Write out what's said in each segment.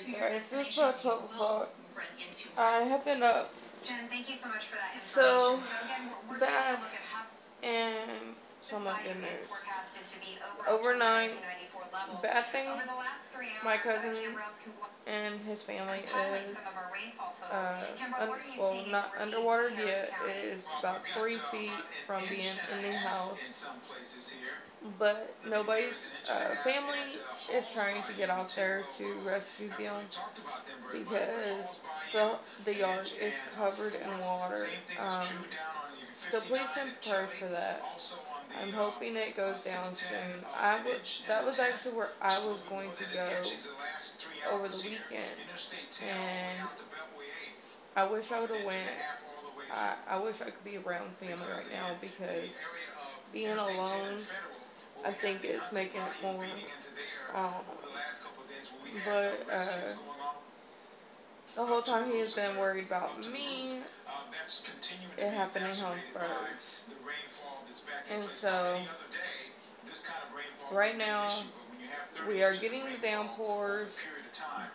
Guys, it's about 12 o'clock. I have been up so bad, and somewhat good news. Overnight, bad thing, my cousin and his family is, well, not underwater yet. It is about 3 feet from being in the house. But nobody's family is trying to get out there to rescue them because the yard is covered in water. So please send prayers for that. I'm hoping it goes down soon. That was actually where I was going to go over the weekend, and I wish I would have went. I wish I could be around family right now because being alone, I think it's making it more. But the whole time he has been worried about me, it happening home first. And so, right now, we are getting the downpours,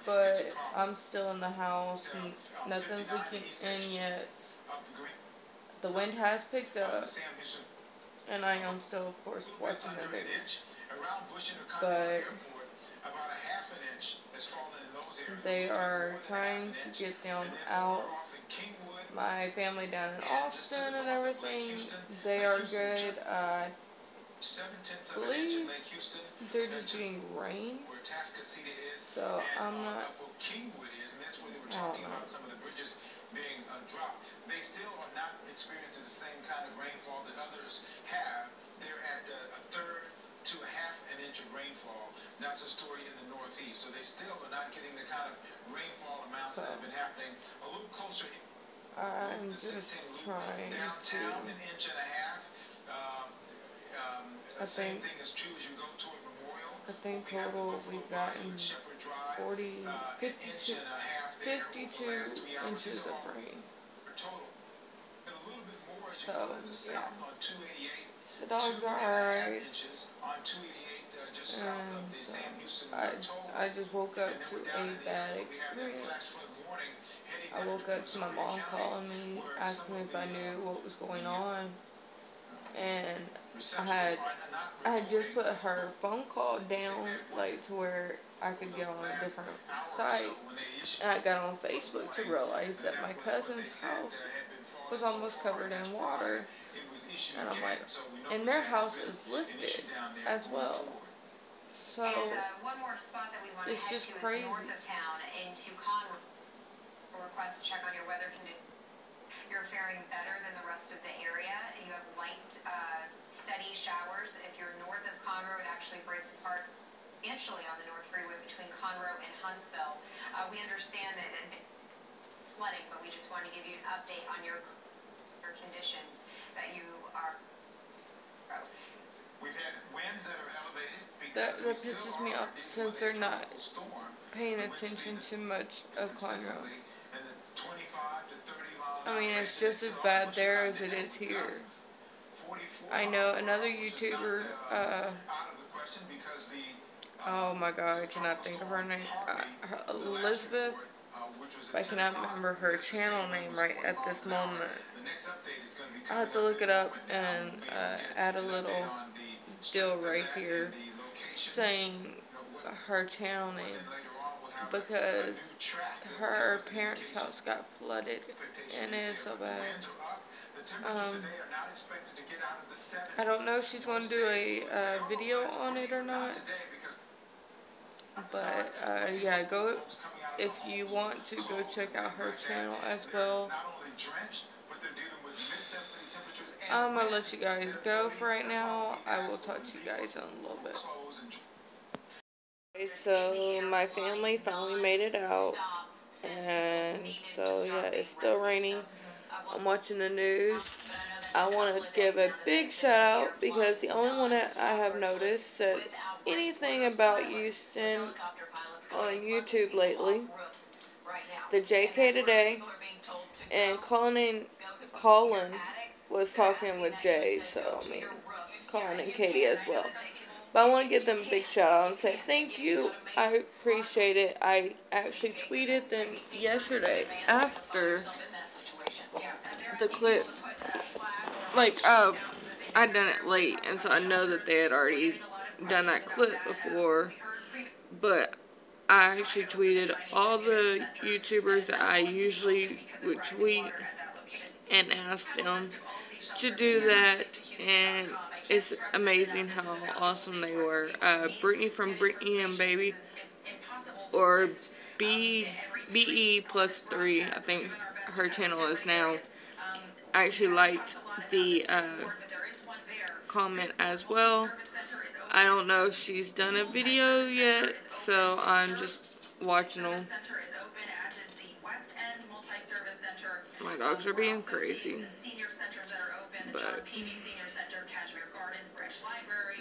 but I'm still in the house and nothing's leaking in yet. The wind has picked up, and I am still, of course, watching the news. But they are trying to get them out. My family down in Austin and everything, they are good. I believe they're just getting rain. So I'm not. I don't know. They still are not experiencing the same kind of rainfall that others have. They're at a third to a half an inch of rainfall. That's a story in the Northeast. So they still are not getting the kind of rainfall amounts that have been happening a little closer. I'm just trying to. An inch and a half. I think total we've gotten 52 inches of rain. So, yeah. The dogs are alright. And so, I just woke up to a bad experience. I woke up to my mom calling me, asking me if I knew what was going on. And I had just put her phone call down, like, to where I could get on a different site. And I got on Facebook to realize that my cousin's house was almost covered in water. And I'm like, and their house is lifted as well. So, it's just crazy. Request to check on your weather conditions. You're faring better than the rest of the area. You have light, steady showers. If you're north of Conroe, it actually breaks apart substantially on the North Freeway between Conroe and Huntsville. We understand that it's flooding, but we just want to give you an update on your conditions that you are. We've had winds that are elevated. That pisses me off since they're not paying attention to much of Conroe. I mean, it's just as bad there as it is here. I know another YouTuber, oh my god, I cannot think of her name, Elizabeth, I cannot remember her channel name right at this moment. I'll have to look it up and add a little deal right here saying her channel name, because her parents' house got flooded and it is so bad. I don't know if she's going to do a video on it or not, but yeah, go, if you want to, go check out her channel as well. I'm going to let you guys go for right now. I will talk to you guys in a little bit. Okay, so my family finally made it out, and so yeah, it's still raining. I'm watching the news. I want to give a big shout out because the only one that I have noticed said anything about Houston on YouTube lately, the JK Today, and Colin was talking with Jay, so I mean, Colin and Katie as well. But I want to give them a big shout out and say thank you. I appreciate it. I actually tweeted them yesterday after the clip. Like, I done it late, and so I know that they had already done that clip before. But I actually tweeted all the YouTubers that I usually would tweet and asked them to do that, and it's amazing how awesome they were. Brittany from Brittany and Baby, or BE+3, I think her channel is now. I actually liked the comment as well. I don't know if she's done a video yet, so I'm just watching them. My dogs are being crazy. But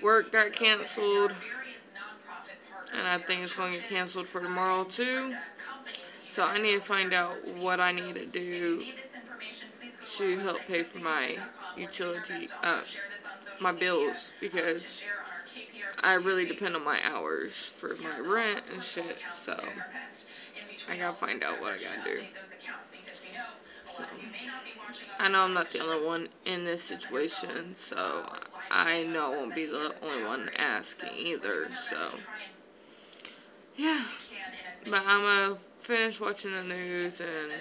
work got canceled, and I think it's going to get canceled for tomorrow too. So I need to find out what I need to do to help pay for my utility, my bills, because I really depend on my hours for my rent and shit. So I gotta find out what I gotta do. So I know I'm not the only one in this situation, so I know I won't be the only one asking either. So yeah, but I'm gonna finish watching the news and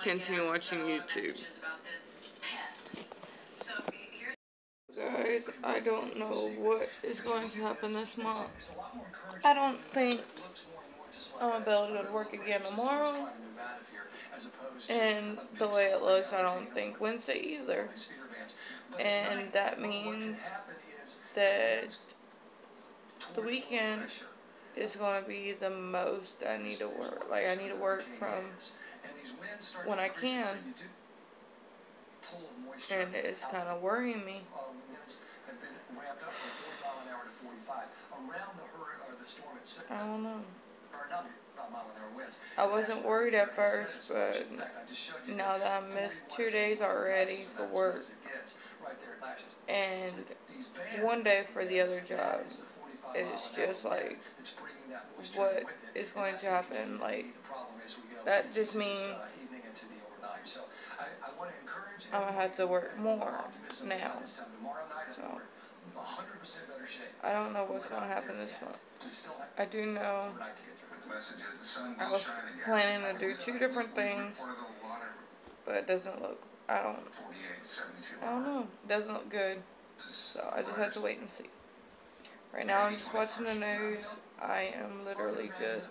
continue watching YouTube. Guys, I don't know what is going to happen this month. I don't think I'm gonna be able to go to work again tomorrow. And the way it looks, I don't think Wednesday either. And that means that the weekend is going to be the most I need to work. Like, I need to work from when I can. And it's kind of worrying me. I don't know. I wasn't worried at first, but now that I missed 2 days already for work, and one day for the other job, it's just like, what is going to happen? Like, that just means I'm going to have to work more now. So I don't know what's going to happen this month. I do know I was planning to do 2 different things, but it doesn't look, I don't know, it doesn't look good. So I just have to wait and see. Right now I'm just watching the news. I am literally just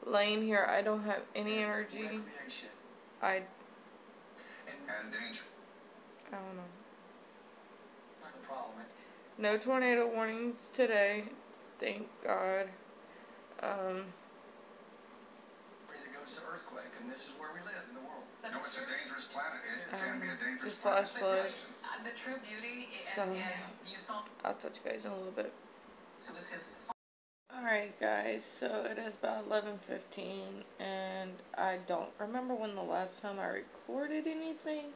laying here. I don't have any energy. I don't know. No tornado warnings today, thank God. This is where we live in the world. No, it's a dangerous planet. It can be a dangerous just flash floods. The true beauty so I'll touch you guys in a little bit. Alright guys, so it is about 11:15 and I don't remember when the last time I recorded anything,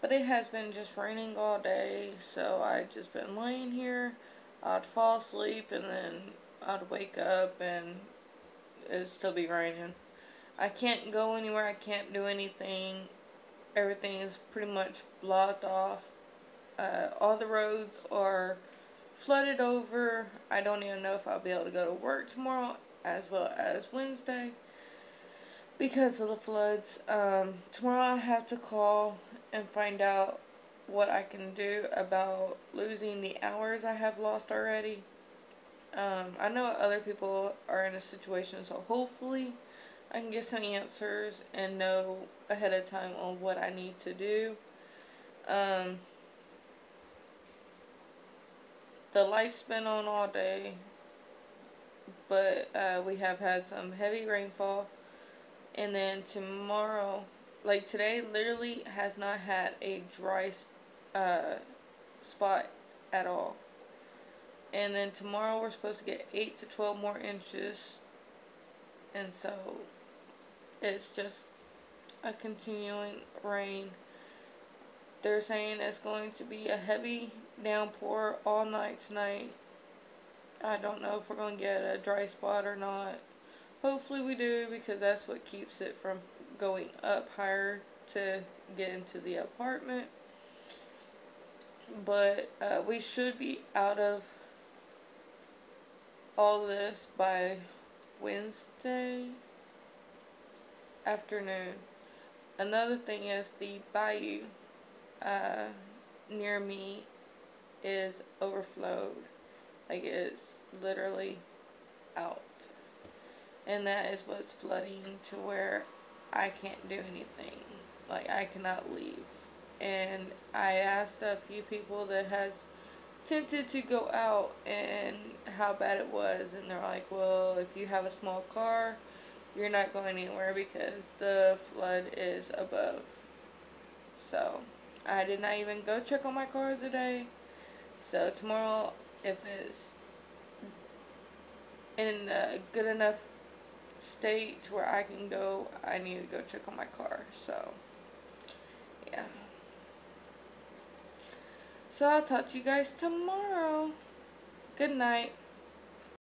but it has been just raining all day, so I've just been laying here. I'd fall asleep and then I'd wake up and it'd still be raining. I can't go anywhere, I can't do anything. Everything is pretty much blocked off. All the roads are flooded over. I don't even know if I'll be able to go to work tomorrow as well as Wednesday because of the floods. Tomorrow I have to call and find out what I can do about losing the hours I have lost already. I know other people are in a situation, so hopefully I can get some answers and know ahead of time on what I need to do. The light's been on all day, but we have had some heavy rainfall. And then tomorrow, like today, literally has not had a dry spot at all. And then tomorrow we're supposed to get 8 to 12 more inches. And so it's just a continuing rain. They're saying it's going to be a heavy downpour all night tonight. I don't know if we're going to get a dry spot or not. Hopefully we do, because that's what keeps it from going up higher to get into the apartment. But we should be out of all this by Wednesday afternoon. Another thing is the bayou uh, near me is overflowed. Like, it's literally out. And that is what's flooding to where I can't do anything. Like, I cannot leave. And I asked a few people that has tempted to go out and how bad it was, and they're like, well, if you have a small car, you're not going anywhere because the flood is above. So I did not even go check on my car today. So tomorrow, if it's in a good enough state to where I can go, I need to go check on my car. So yeah. So I'll talk to you guys tomorrow. Good night.